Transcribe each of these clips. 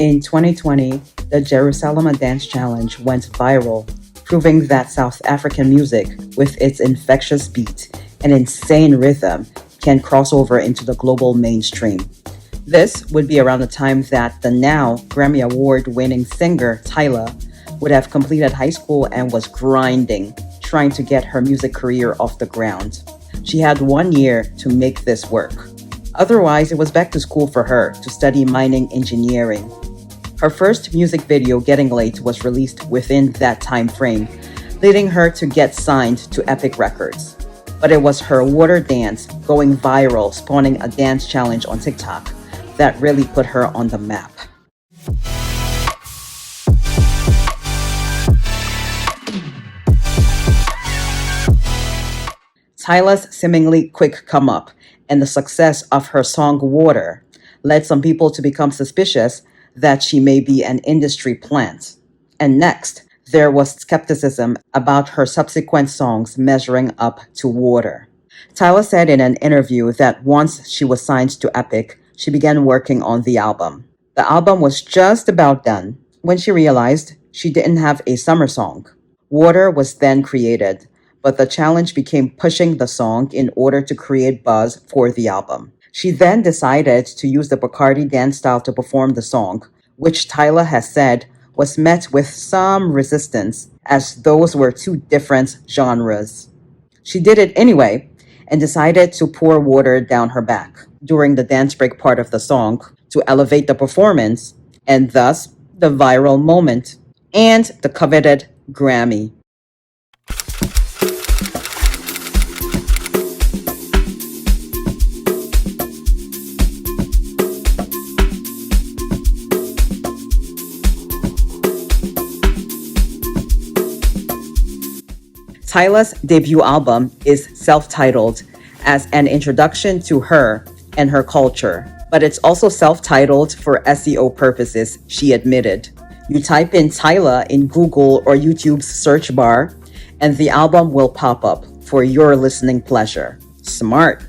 In 2020, the Jerusalem Dance Challenge went viral, proving that South African music, with its infectious beat and insane rhythm, can cross over into the global mainstream. This would be around the time that the now Grammy Award winning singer Tyla would have completed high school and was grinding, trying to get her music career off the ground. She had 1 year to make this work. Otherwise, it was back to school for her to study mining engineering. Her first music video, Getting Late, was released within that time frame, leading her to get signed to Epic Records. But it was her water dance going viral, spawning a dance challenge on TikTok, that really put her on the map. Tyla's seemingly quick come up and the success of her song Water led some people to become suspicious that she may be an industry plant. And next, there was skepticism about her subsequent songs measuring up to Water. Tyla said in an interview that once she was signed to Epic, she began working on the album. The album was just about done when she realized she didn't have a summer song. Water was then created, but the challenge became pushing the song in order to create buzz for the album. She then decided to use the Bacardi dance style to perform the song, which Tyla has said was met with some resistance as those were two different genres. She did it anyway and decided to pour water down her back during the dance break part of the song to elevate the performance and thus the viral moment and the coveted Grammy. Tyla's debut album is self-titled as an introduction to her and her culture, but it's also self-titled for SEO purposes, she admitted. You type in Tyla in Google or YouTube's search bar, and the album will pop up for your listening pleasure. Smart.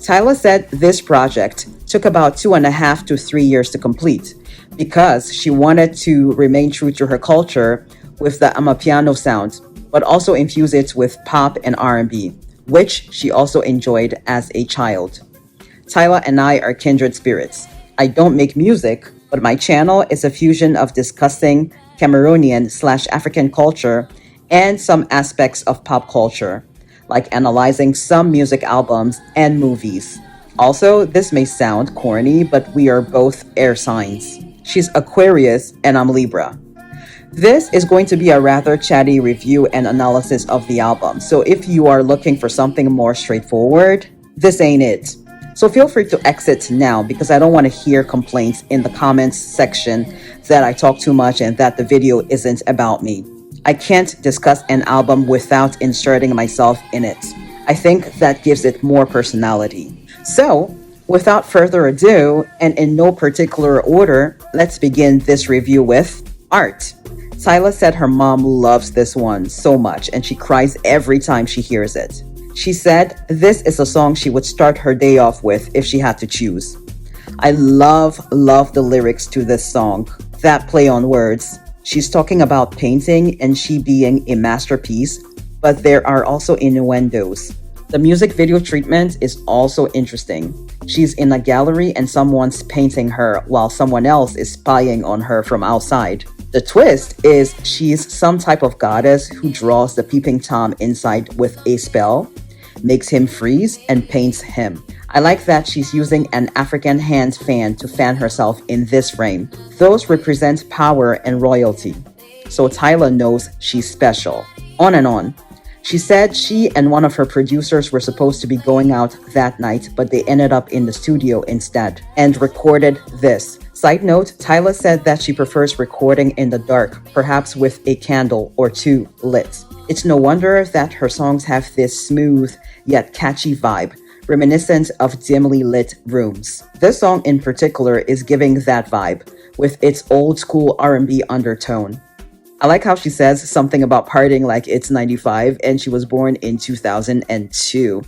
Tyla said this project took about 2.5 to 3 years to complete because she wanted to remain true to her culture with the Amapiano sound, but also infuse it with pop and R&B, which she also enjoyed as a child. Tyla and I are kindred spirits. I don't make music, but my channel is a fusion of discussing Cameroonian/African culture and some aspects of pop culture, like analyzing some music albums and movies. Also, this may sound corny, but we are both air signs. She's Aquarius and I'm Libra. This is going to be a rather chatty review and analysis of the album, so if you are looking for something more straightforward, this ain't it. So feel free to exit now because I don't want to hear complaints in the comments section that I talk too much and that the video isn't about me. I can't discuss an album without inserting myself in it. I think that gives it more personality. So, without further ado, and in no particular order, let's begin this review with Art. Tyla said her mom loves this one so much and she cries every time she hears it. She said this is a song she would start her day off with if she had to choose. I love the lyrics to this song. That play on words. She's talking about painting and she being a masterpiece, but there are also innuendos. The music video treatment is also interesting. She's in a gallery and someone's painting her while someone else is spying on her from outside. The twist is she's some type of goddess who draws the peeping Tom inside with a spell, makes him freeze, and paints him. I like that she's using an African hand fan to fan herself in this frame. Those represent power and royalty. So Tyla knows she's special. On and on. She said she and one of her producers were supposed to be going out that night, but they ended up in the studio instead and recorded this. Side note, Tyla said that she prefers recording in the dark, perhaps with a candle or two lit. It's no wonder that her songs have this smooth yet catchy vibe, reminiscent of dimly lit rooms. This song in particular is giving that vibe, with its old school R&B undertone. I like how she says something about partying like it's 95 and she was born in 2002.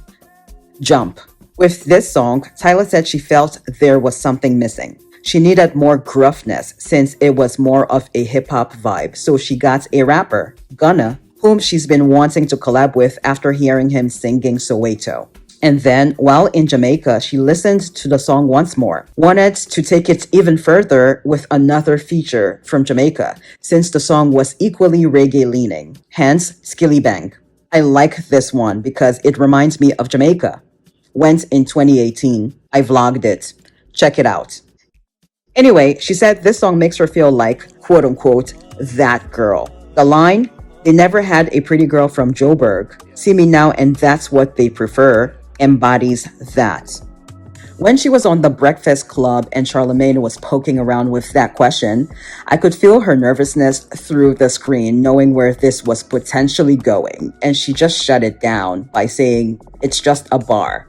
Jump. With this song, Tyla said she felt there was something missing. She needed more gruffness since it was more of a hip-hop vibe, so she got a rapper, Gunna, whom she's been wanting to collab with after hearing him singing Soweto. And then, while in Jamaica, she listened to the song once more, wanted to take it even further with another feature from Jamaica, since the song was equally reggae-leaning, hence Skillibeng. I like this one because it reminds me of Jamaica. Went in 2018. I vlogged it. Check it out. Anyway, she said this song makes her feel like, quote unquote, that girl. The line, they never had a pretty girl from Joburg. See me now and that's what they prefer, embodies that. When she was on The Breakfast Club and Charlemagne was poking around with that question, I could feel her nervousness through the screen, knowing where this was potentially going, and she just shut it down by saying, it's just a bar.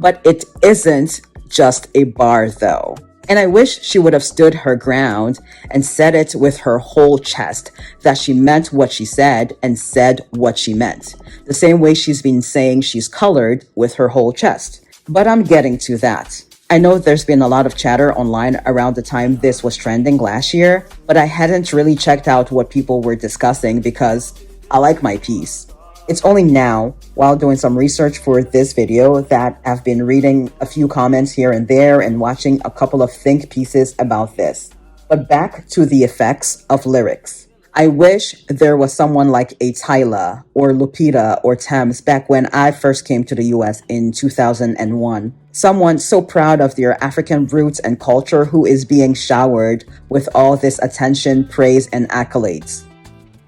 But it isn't just a bar though. And I wish she would have stood her ground and said it with her whole chest, that she meant what she said and said what she meant. The same way she's been saying she's colored with her whole chest. But I'm getting to that. I know there's been a lot of chatter online around the time this was trending last year, but I hadn't really checked out what people were discussing because I like my piece. It's only now, while doing some research for this video, that I've been reading a few comments here and there and watching a couple of think pieces about this. But back to the effects of lyrics. I wish there was someone like a Tyla or Lupita or Thames back when I first came to the US in 2001. Someone so proud of their African roots and culture who is being showered with all this attention, praise, and accolades.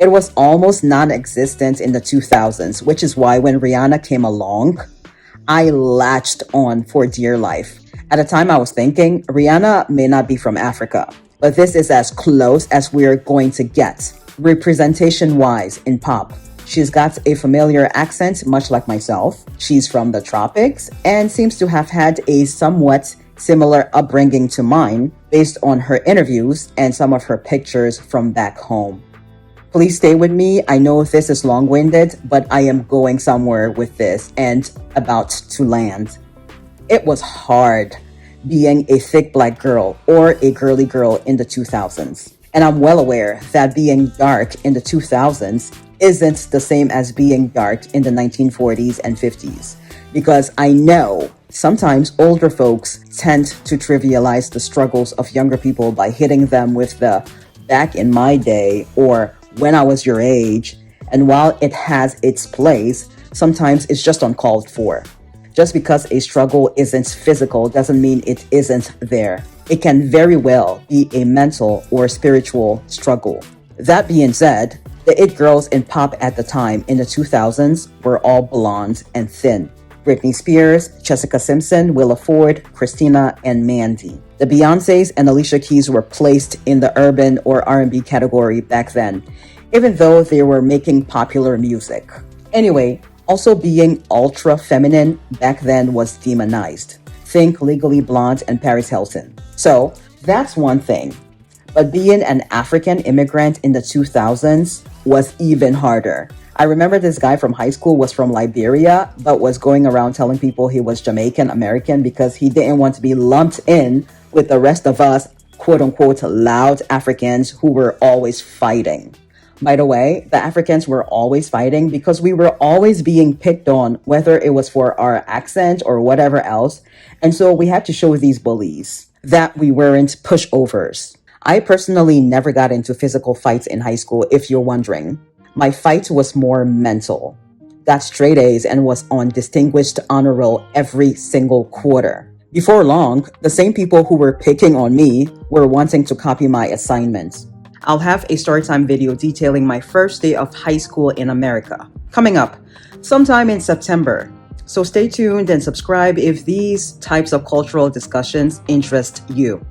It was almost non-existent in the 2000s, which is why when Rihanna came along, I latched on for dear life. At the time I was thinking, Rihanna may not be from Africa, but this is as close as we're going to get, representation-wise in pop. She's got a familiar accent, much like myself. She's from the tropics and seems to have had a somewhat similar upbringing to mine based on her interviews and some of her pictures from back home. Please stay with me. I know this is long-winded, but I am going somewhere with this and about to land. It was hard being a thick black girl or a girly girl in the 2000s. And I'm well aware that being dark in the 2000s isn't the same as being dark in the 1940s and 50s. Because I know sometimes older folks tend to trivialize the struggles of younger people by hitting them with the back in my day or when I was your age, and while it has its place, sometimes it's just uncalled for. Just because a struggle isn't physical doesn't mean it isn't there. It can very well be a mental or spiritual struggle. That being said, the it girls in pop at the time in the 2000s were all blonde and thin. Britney Spears, Jessica Simpson, Willa Ford, Christina, and Mandy. The Beyoncés and Alicia Keys were placed in the urban or R&B category back then, even though they were making popular music. Anyway, also being ultra feminine back then was demonized. Think Legally Blonde and Paris Hilton. So that's one thing. But being an African immigrant in the 2000s was even harder. I remember this guy from high school was from Liberia, but was going around telling people he was Jamaican American because he didn't want to be lumped in with the rest of us, quote unquote, loud Africans who were always fighting. By the way, the Africans were always fighting because we were always being picked on, whether it was for our accent or whatever else. And so we had to show these bullies that we weren't pushovers. I personally never got into physical fights in high school, if you're wondering. My fight was more mental. Got straight A's and was on distinguished honor roll every single quarter. Before long, the same people who were picking on me were wanting to copy my assignments. I'll have a storytime video detailing my first day of high school in America, coming up sometime in September. So stay tuned and subscribe if these types of cultural discussions interest you.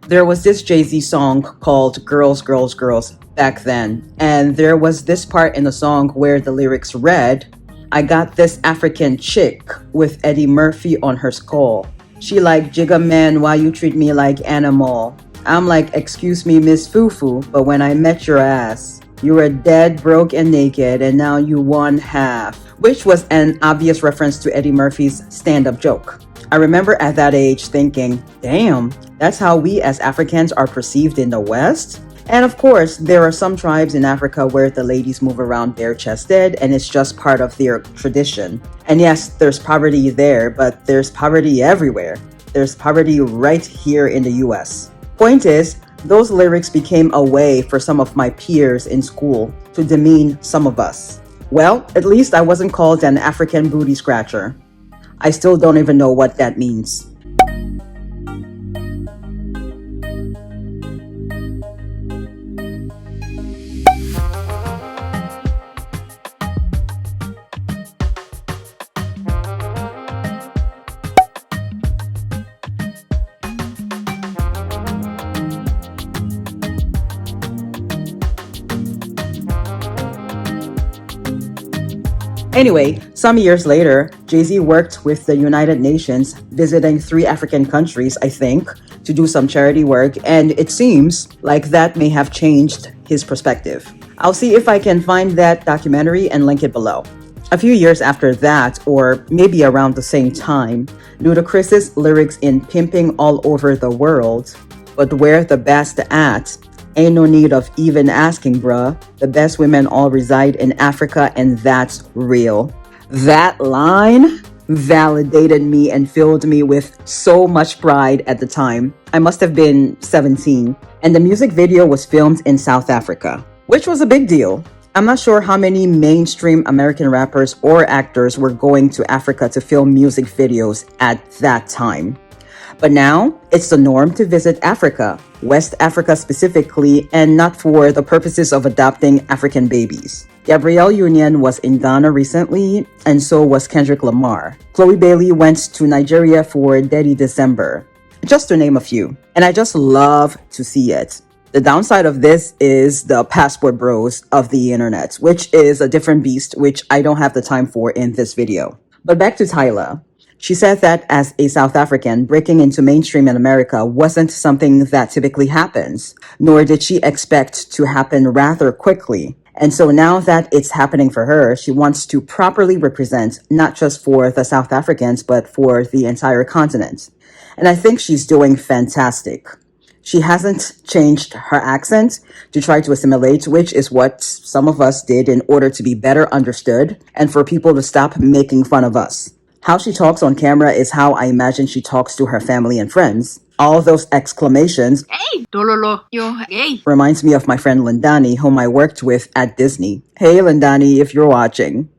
There was this Jay-Z song called Girls, Girls, Girls back then, and there was this part in the song where the lyrics read, I got this African chick with Eddie Murphy on her skull. She like, Jigga man, why you treat me like animal? I'm like, excuse me, Miss Fufu, but when I met your ass, you were dead, broke, and naked, and now you one half. Which was an obvious reference to Eddie Murphy's stand-up joke. I remember at that age thinking, damn, that's how we as Africans are perceived in the West? And of course, there are some tribes in Africa where the ladies move around bare-chested and it's just part of their tradition. And yes, there's poverty there, but there's poverty everywhere. There's poverty right here in the US. Point is, those lyrics became a way for some of my peers in school to demean some of us. Well, at least I wasn't called an African booty scratcher. I still don't even know what that means. Anyway, some years later, Jay-Z worked with the United Nations, visiting 3 African countries, I think, to do some charity work, and it seems like that may have changed his perspective. I'll see if I can find that documentary and link it below. A few years after that, or maybe around the same time, Ludacris's lyrics in Pimpin' All Over the World, but where the best at? Ain't no need of even asking, bruh. The best women all reside in Africa, and that's real. That line validated me and filled me with so much pride at the time. I must have been 17, and the music video was filmed in South Africa, which was a big deal. I'm not sure how many mainstream American rappers or actors were going to Africa to film music videos at that time. But now, it's the norm to visit Africa, West Africa specifically, and not for the purposes of adopting African babies. Gabrielle Union was in Ghana recently, and so was Kendrick Lamar. Chloe Bailey went to Nigeria for Daddy December, just to name a few. And I just love to see it. The downside of this is the passport bros of the internet, which is a different beast, which I don't have the time for in this video. But back to Tyla. She said that as a South African, breaking into mainstream in America wasn't something that typically happens, nor did she expect to happen rather quickly. And so now that it's happening for her, she wants to properly represent not just for the South Africans, but for the entire continent. And I think she's doing fantastic. She hasn't changed her accent to try to assimilate, which is what some of us did in order to be better understood and for people to stop making fun of us. How she talks on camera is how I imagine she talks to her family and friends. All those exclamations, "Hey, Dololo, you're gay," reminds me of my friend Lindani, whom I worked with at Disney. Hey Lindani, if you're watching.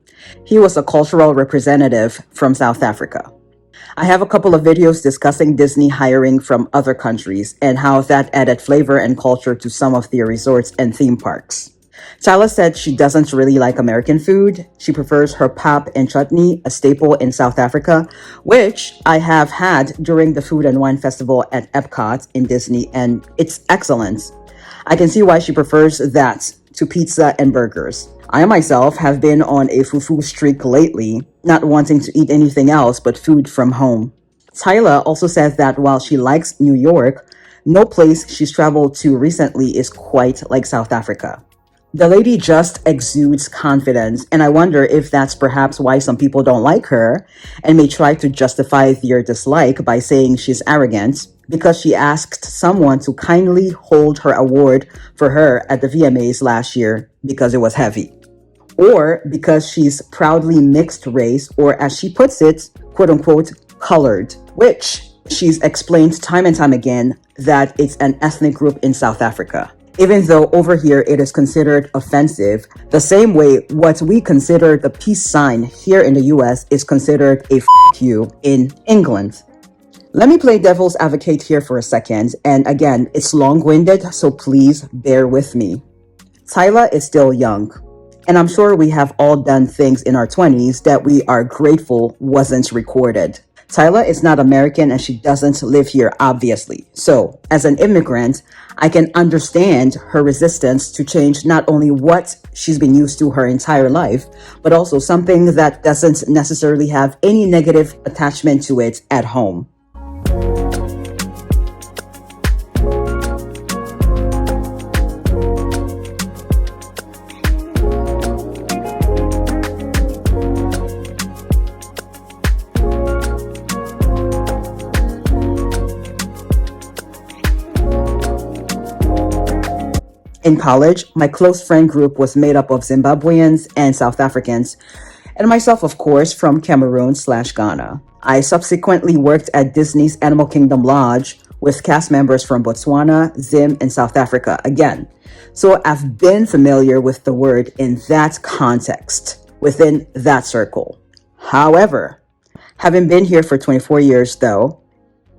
He was a cultural representative from South Africa. I have a couple of videos discussing Disney hiring from other countries and how that added flavor and culture to some of their resorts and theme parks. Tyla said she doesn't really like American food. She prefers her pap and chutney, a staple in South Africa, which I have had during the Food and Wine Festival at Epcot in Disney, and it's excellent. I can see why she prefers that to pizza and burgers. I myself have been on a fufu streak lately, not wanting to eat anything else but food from home. Tyla also says that while she likes New York, no place she's traveled to recently is quite like South Africa. The lady just exudes confidence, and I wonder if that's perhaps why some people don't like her and may try to justify their dislike by saying she's arrogant because she asked someone to kindly hold her award for her at the VMAs last year because it was heavy. Or because she's proudly mixed race, or as she puts it, quote unquote, colored, which she's explained time and time again that it's an ethnic group in South Africa. Even though over here it is considered offensive, the same way what we consider the peace sign here in the US is considered a f you in England. Let me play devil's advocate here for a second, and again, it's long-winded, so please bear with me. Tyla is still young, and I'm sure we have all done things in our 20s that we are grateful wasn't recorded. Tyla is not American and she doesn't live here, obviously. So, as an immigrant, I can understand her resistance to change not only what she's been used to her entire life, but also something that doesn't necessarily have any negative attachment to it at home. In college, my close friend group was made up of Zimbabweans and South Africans, and myself, of course, from Cameroon/Ghana. I subsequently worked at Disney's Animal Kingdom Lodge with cast members from Botswana, Zim, and South Africa again. So I've been familiar with the word in that context, within that circle. However, having been here for 24 years though,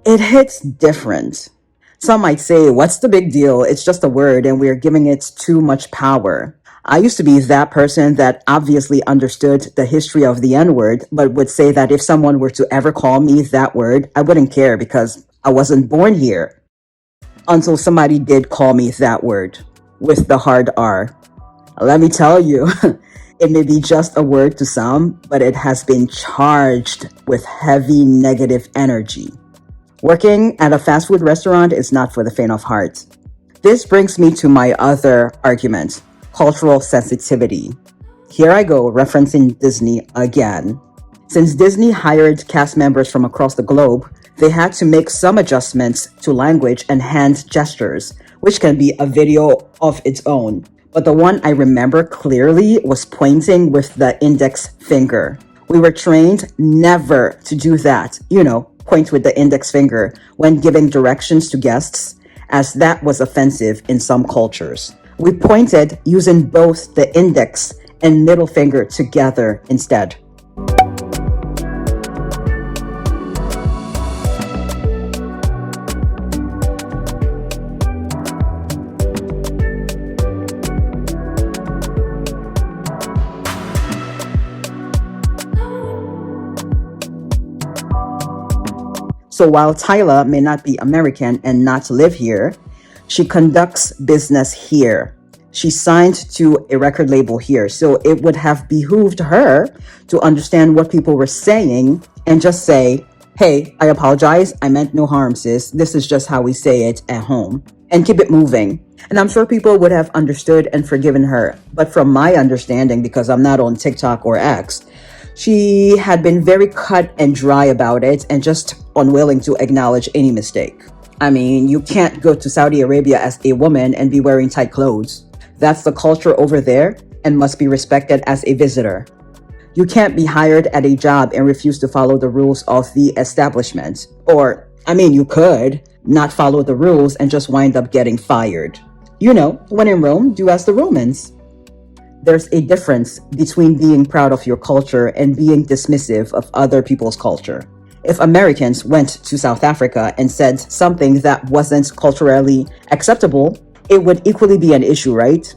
it hits different. Some might say, what's the big deal? It's just a word and we're giving it too much power. I used to be that person that obviously understood the history of the N-word, but would say that if someone were to ever call me that word, I wouldn't care because I wasn't born here. Until somebody did call me that word, with the hard R. Let me tell you, it may be just a word to some, but it has been charged with heavy negative energy. Working at a fast food restaurant is not for the faint of heart. This brings me to my other argument, cultural sensitivity. Here I go, referencing Disney again. Since Disney hired cast members from across the globe, they had to make some adjustments to language and hand gestures, which can be a video of its own. But the one I remember clearly was pointing with the index finger. We were trained never to do that, point with the index finger when giving directions to guests, as that was offensive in some cultures. We pointed using both the index and middle finger together instead. So while Tyla may not be American and not live here, she conducts business here. She signed to a record label here, so it would have behooved her to understand what people were saying and just say, hey, I apologize, I meant no harm, sis. This is just how we say it at home. And keep it moving. And I'm sure people would have understood and forgiven her. But from my understanding, because I'm not on TikTok or X, she had been very cut and dry about it and just unwilling to acknowledge any mistake. I mean, you can't go to Saudi Arabia as a woman and be wearing tight clothes. That's the culture over there and must be respected as a visitor. You can't be hired at a job and refuse to follow the rules of the establishment. Or, you could not follow the rules and just wind up getting fired. When in Rome, do as the Romans. There's a difference between being proud of your culture and being dismissive of other people's culture. If Americans went to South Africa and said something that wasn't culturally acceptable, it would equally be an issue, right?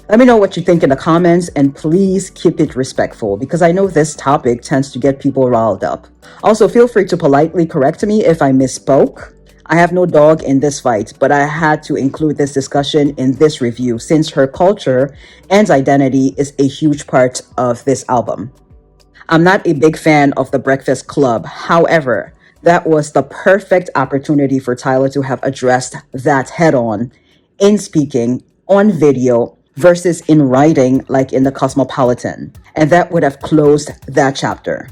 Let me know what you think in the comments, and please keep it respectful because I know this topic tends to get people riled up. Also, feel free to politely correct me if I misspoke. I have no dog in this fight, but I had to include this discussion in this review since her culture and identity is a huge part of this album. I'm not a big fan of The Breakfast Club. However, that was the perfect opportunity for Tyla to have addressed that head on in speaking, on video, versus in writing like in the Cosmopolitan. And that would have closed that chapter.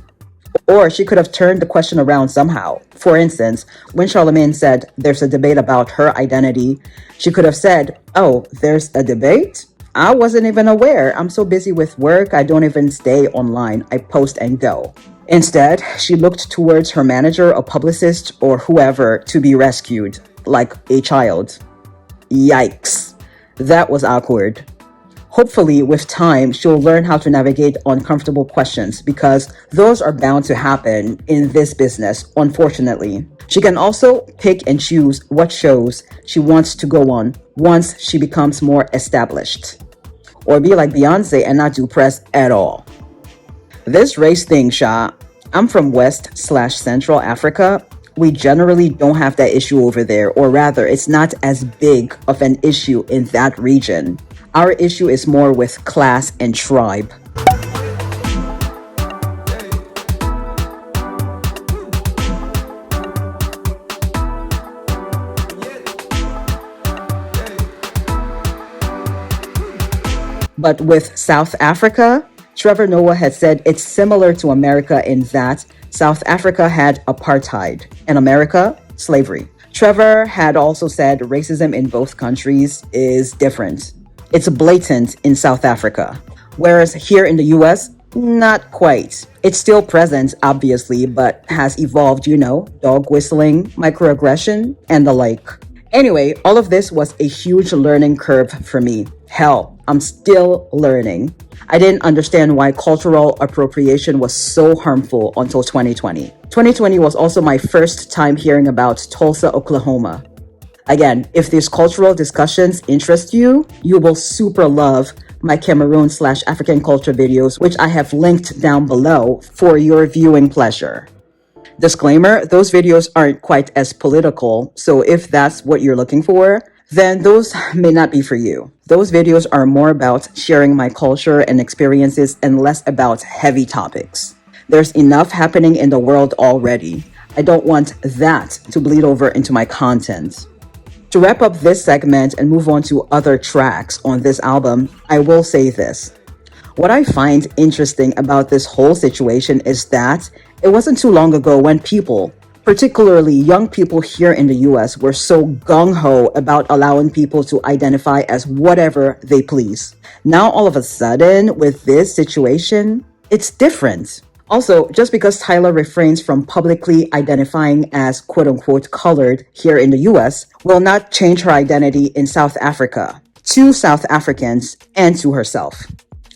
Or she could have turned the question around somehow. For instance, when Charlemagne said there's a debate about her identity, she could have said, oh, there's a debate? I wasn't even aware. I'm so busy with work, I don't even stay online. I post and go. Instead, she looked towards her manager, a publicist, or whoever to be rescued, like a child. Yikes. That was awkward. Hopefully, with time, she'll learn how to navigate uncomfortable questions because those are bound to happen in this business, unfortunately. She can also pick and choose what shows she wants to go on once she becomes more established. Or be like Beyonce and not do press at all. This race thing, Sha, I'm from West/Central Africa. We generally don't have that issue over there, or rather, it's not as big of an issue in that region. Our issue is more with class and tribe. But with South Africa, Trevor Noah had said it's similar to America in that South Africa had apartheid and America, slavery. Trevor had also said racism in both countries is different. It's blatant in South Africa, whereas here in the US, not quite. It's still present, obviously, but has evolved, dog whistling, microaggression, and the like. Anyway, all of this was a huge learning curve for me. Hell, I'm still learning. I didn't understand why cultural appropriation was so harmful until 2020. 2020 was also my first time hearing about Tulsa, Oklahoma. Again, if these cultural discussions interest you, you will super love my Cameroon/African culture videos, which I have linked down below for your viewing pleasure. Disclaimer, those videos aren't quite as political, so if that's what you're looking for, then those may not be for you. Those videos are more about sharing my culture and experiences and less about heavy topics. There's enough happening in the world already. I don't want that to bleed over into my content. To wrap up this segment and move on to other tracks on this album, I will say this. What I find interesting about this whole situation is that it wasn't too long ago when people, particularly young people here in the US, were so gung-ho about allowing people to identify as whatever they please. Now, all of a sudden, with this situation, it's different. Also, just because Tyla refrains from publicly identifying as quote-unquote colored here in the US will not change her identity in South Africa, to South Africans, and to herself.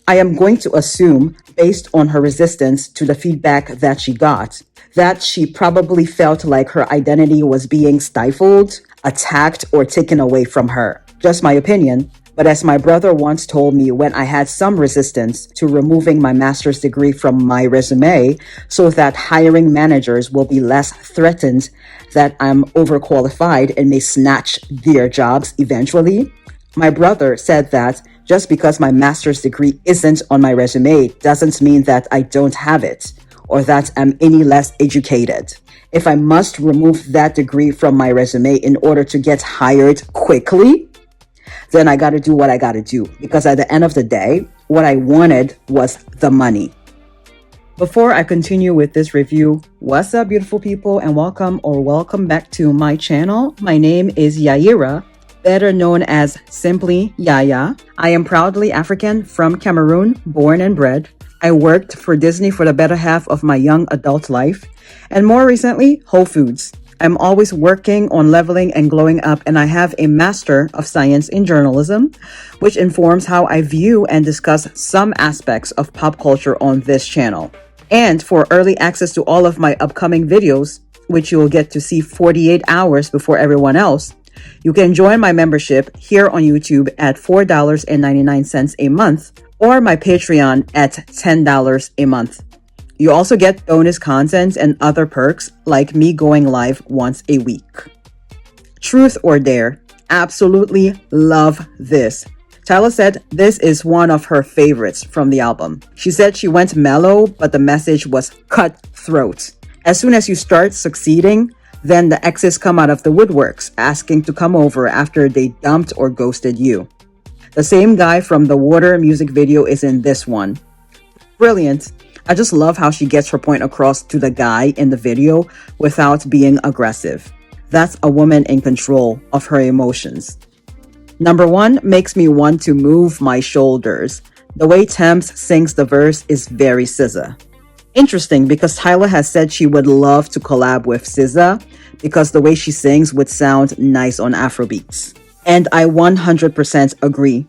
I am going to assume, based on her resistance to the feedback that she got, that she probably felt like her identity was being stifled, attacked, or taken away from her. Just my opinion. But as my brother once told me when I had some resistance to removing my master's degree from my resume so that hiring managers will be less threatened that I'm overqualified and may snatch their jobs eventually, my brother said that just because my master's degree isn't on my resume doesn't mean that I don't have it or that I'm any less educated. If I must remove that degree from my resume in order to get hired quickly, then I gotta do what I gotta do, because at the end of the day, what I wanted was the money. Before I continue with this review, what's up, beautiful people, and welcome back to my channel. My name is Yaira, better known as simply Yaya. I am proudly African from Cameroon, born and bred. I worked for Disney for the better half of my young adult life, and more recently, Whole Foods. I'm always working on leveling and glowing up, and I have a Master of Science in Journalism, which informs how I view and discuss some aspects of pop culture on this channel. And for early access to all of my upcoming videos, which you will get to see 48 hours before everyone else, you can join my membership here on YouTube at $4.99 a month or my Patreon at $10 a month. You also get bonus content and other perks like me going live once a week. Truth or dare? Absolutely love this. Tyla said this is one of her favorites from the album. She said she went mellow, but the message was cutthroat. As soon as you start succeeding, then the exes come out of the woodworks asking to come over after they dumped or ghosted you. The same guy from the Water music video is in this one. Brilliant. I just love how she gets her point across to the guy in the video without being aggressive. That's a woman in control of her emotions. Number 1 makes me want to move my shoulders. The way Thames sings the verse is very SZA. Interesting, because Tyla has said she would love to collab with SZA because the way she sings would sound nice on Afrobeats. And I 100% agree.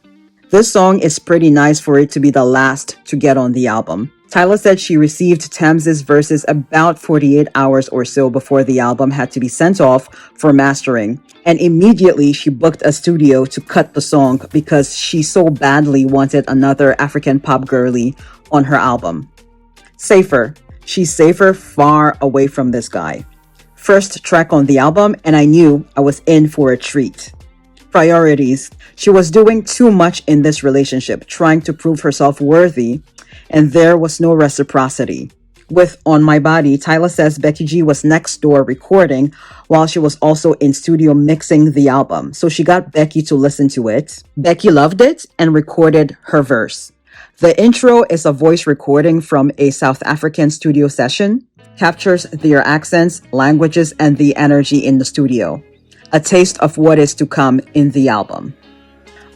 This song is pretty nice for it to be the last to get on the album. Tyla said she received Thames's verses about 48 hours or so before the album had to be sent off for mastering, and immediately she booked a studio to cut the song because she so badly wanted another African pop girly on her album. Safer. She's safer far away from this guy. First track on the album, and I knew I was in for a treat. Priorities. She was doing too much in this relationship, trying to prove herself worthy, and there was no reciprocity. With On My Body, Tyla says Becky G was next door recording while she was also in studio mixing the album. So she got Becky to listen to it. Becky loved it and recorded her verse. The intro is a voice recording from a South African studio session, captures their accents, languages, and the energy in the studio. A taste of what is to come in the album.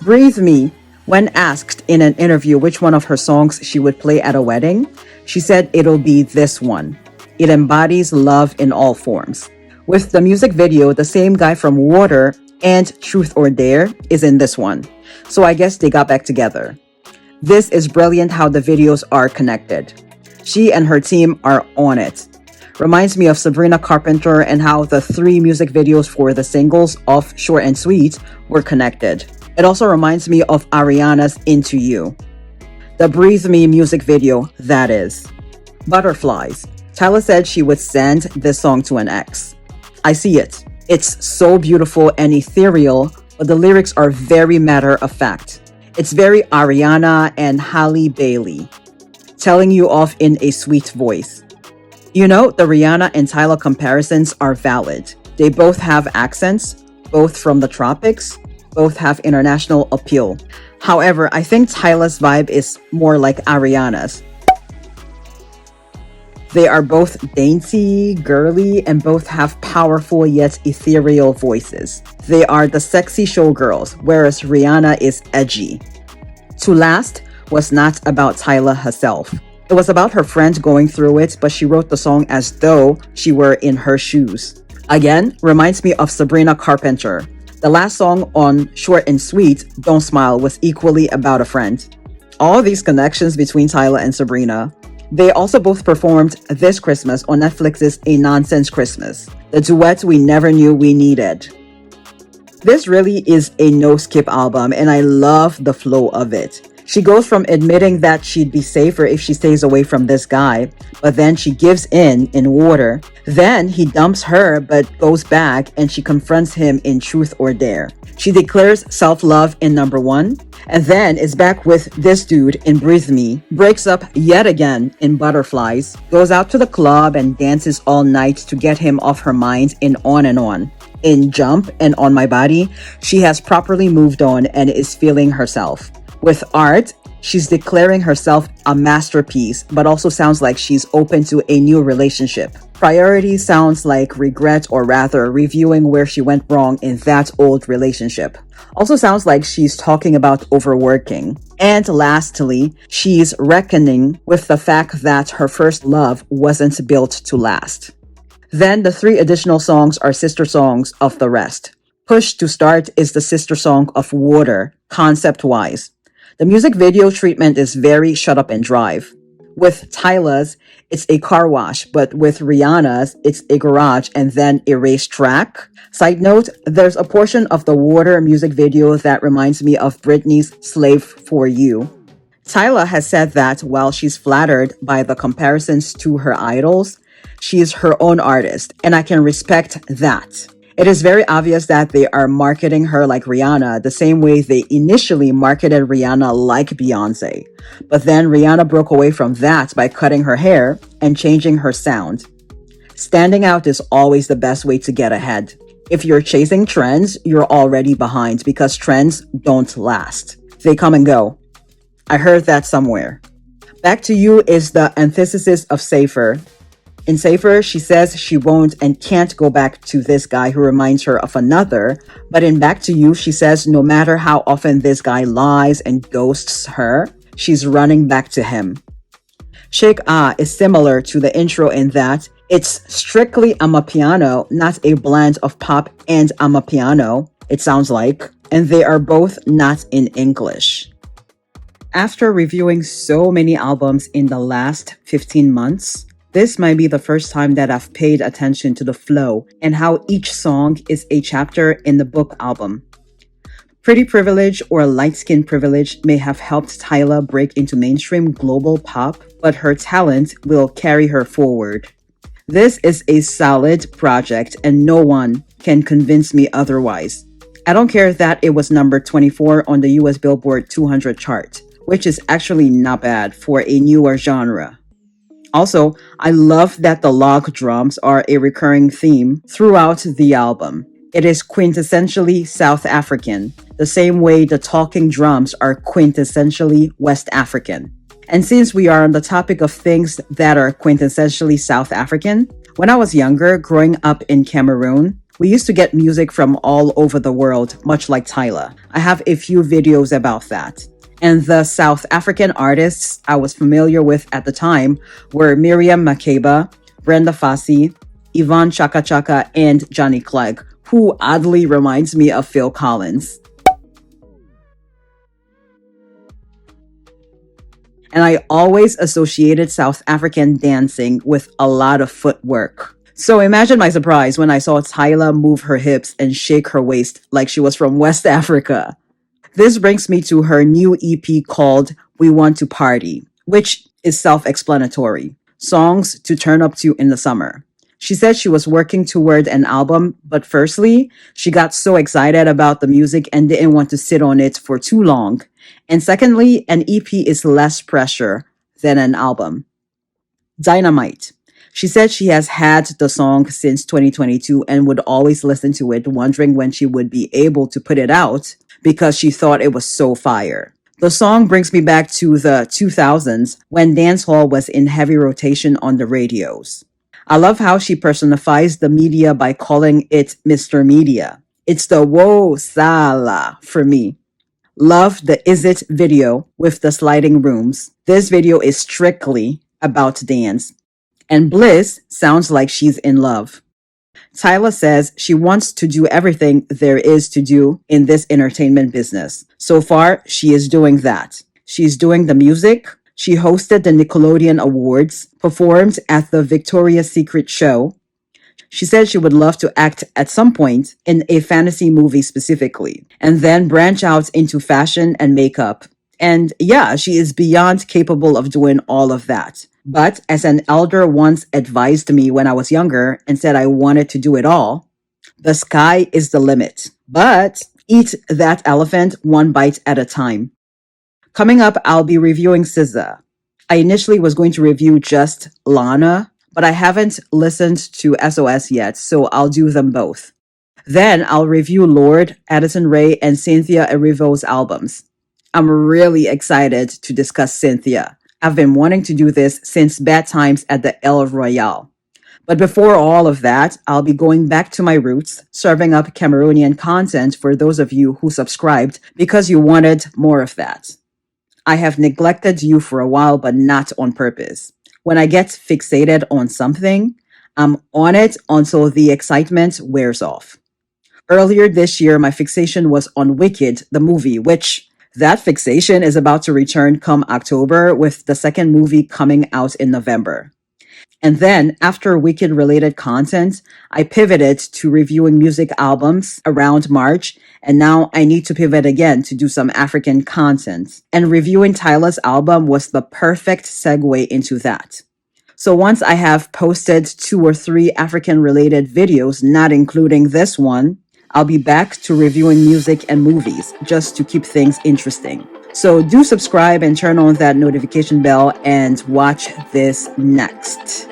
Breathe Me When asked in an interview which one of her songs she would play at a wedding, she said it'll be this one. It embodies love in all forms. With the music video, the same guy from Water and Truth or Dare is in this one. So I guess they got back together. This is brilliant how the videos are connected. She and her team are on it. Reminds me of Sabrina Carpenter and how the 3 music videos for the singles of Short and Sweet were connected. It also reminds me of Ariana's Into You. The Breathe Me music video, that is. Butterflies. Tyla said she would send this song to an ex. I see it. It's so beautiful and ethereal, but the lyrics are very matter of fact. It's very Ariana and Halle Bailey, telling you off in a sweet voice. You know, the Rihanna and Tyla comparisons are valid. They both have accents, both from the tropics, both have international appeal. However, I think Tyla's vibe is more like Ariana's. They are both dainty, girly, and both have powerful yet ethereal voices. They are the sexy showgirls, whereas Rihanna is edgy. To Last was not about Tyla herself. It was about her friend going through it, but she wrote the song as though she were in her shoes. Again, reminds me of Sabrina Carpenter. The last song on Short and Sweet, Don't Smile, was equally about a friend. All these connections between Tyla and Sabrina. They also both performed this Christmas on Netflix's A Nonsense Christmas, the duet we never knew we needed. This really is a no-skip album, and I love the flow of it. She goes from admitting that she'd be safer if she stays away from this guy, but then she gives in Water. Then he dumps her but goes back and she confronts him in Truth or Dare. She declares self-love in Number 1, and then is back with this dude in Breathe Me, breaks up yet again in Butterflies, goes out to the club and dances all night to get him off her mind in On and On. In Jump and On My Body, she has properly moved on and is feeling herself. With Art, she's declaring herself a masterpiece, but also sounds like she's open to a new relationship. Priority sounds like regret, or rather reviewing where she went wrong in that old relationship. Also sounds like she's talking about overworking. And lastly, she's reckoning with the fact that her first love wasn't built to last. Then the 3 additional songs are sister songs of the rest. Push to Start is the sister song of Water, concept-wise. The music video treatment is very shut up and drive. With Tyla's, it's a car wash, but with Rihanna's, it's a garage and then a racetrack. Side note, there's a portion of the Water music video that reminds me of Britney's Slave for You. Tyla has said that while she's flattered by the comparisons to her idols, she is her own artist, and I can respect that. It is very obvious that they are marketing her like Rihanna the same way they initially marketed Rihanna like Beyonce. But then Rihanna broke away from that by cutting her hair and changing her sound. Standing out is always the best way to get ahead. If you're chasing trends, you're already behind because trends don't last. They come and go. I heard that somewhere. Back to You is the antithesis of Safer. In Safer, she says she won't and can't go back to this guy who reminds her of another. But in Back to You, she says no matter how often this guy lies and ghosts her, she's running back to him. Shake Ah is similar to the intro in that it's strictly Amapiano, not a blend of pop and Amapiano, it sounds like, and they are both not in English. After reviewing so many albums in the last 15 months, this might be the first time that I've paid attention to the flow and how each song is a chapter in the book album. Pretty Privilege or Light Skin Privilege may have helped Tyla break into mainstream global pop, but her talent will carry her forward. This is a solid project and no one can convince me otherwise. I don't care that it was number 24 on the US Billboard 200 chart, which is actually not bad for a newer genre. Also, I love that the log drums are a recurring theme throughout the album. It is quintessentially South African, the same way the talking drums are quintessentially West African. And since we are on the topic of things that are quintessentially South African, when I was younger, growing up in Cameroon, we used to get music from all over the world, much like Tyla. I have a few videos about that. And the South African artists I was familiar with at the time were Miriam Makeba, Brenda Fassie, Yvonne Chaka Chaka, and Johnny Clegg, who oddly reminds me of Phil Collins. And I always associated South African dancing with a lot of footwork. So imagine my surprise when I saw Tyla move her hips and shake her waist like she was from West Africa. This brings me to her new EP called We Want to Party, which is self-explanatory. Songs to turn up to in the summer. She said she was working toward an album, but firstly, she got so excited about the music and didn't want to sit on it for too long. And secondly, an EP is less pressure than an album. Dynamite. She said she has had the song since 2022 and would always listen to it, wondering when she would be able to put it out because she thought it was so fire. The song brings me back to the 2000s when dancehall was in heavy rotation on the radios. I love how she personifies the media by calling it Mr. Media. It's the whoa sala for me. Love the Is It video with the sliding rooms. This video is strictly about dance. And Bliss sounds like she's in love. Tyla says she wants to do everything there is to do in this entertainment business. So far, she is doing that. She's doing the music. She hosted the Nickelodeon Awards, performed at the Victoria's Secret show. She said she would love to act at some point in a fantasy movie specifically, and then branch out into fashion and makeup. And yeah, she is beyond capable of doing all of that. But as an elder once advised me when I was younger and said I wanted to do it all, the sky is the limit. But eat that elephant one bite at a time. Coming up, I'll be reviewing SZA. I initially was going to review just Lana, but I haven't listened to SOS yet, so I'll do them both. Then I'll review Lorde, Addison Rae, and Cynthia Erivo's albums. I'm really excited to discuss Cynthia. I've been wanting to do this since Bad Times at the El Royale. But before all of that, I'll be going back to my roots, serving up Cameroonian content for those of you who subscribed because you wanted more of that. I have neglected you for a while, but not on purpose. When I get fixated on something, I'm on it until the excitement wears off. Earlier this year, my fixation was on Wicked, the movie, which that fixation is about to return come October with the second movie coming out in November. And then, after Wicked-related content, I pivoted to reviewing music albums around March, and now I need to pivot again to do some African content. And reviewing Tyla's album was the perfect segue into that. So once I have posted 2 or 3 African-related videos, not including this one, I'll be back to reviewing music and movies, just to keep things interesting. So do subscribe and turn on that notification bell and watch this next.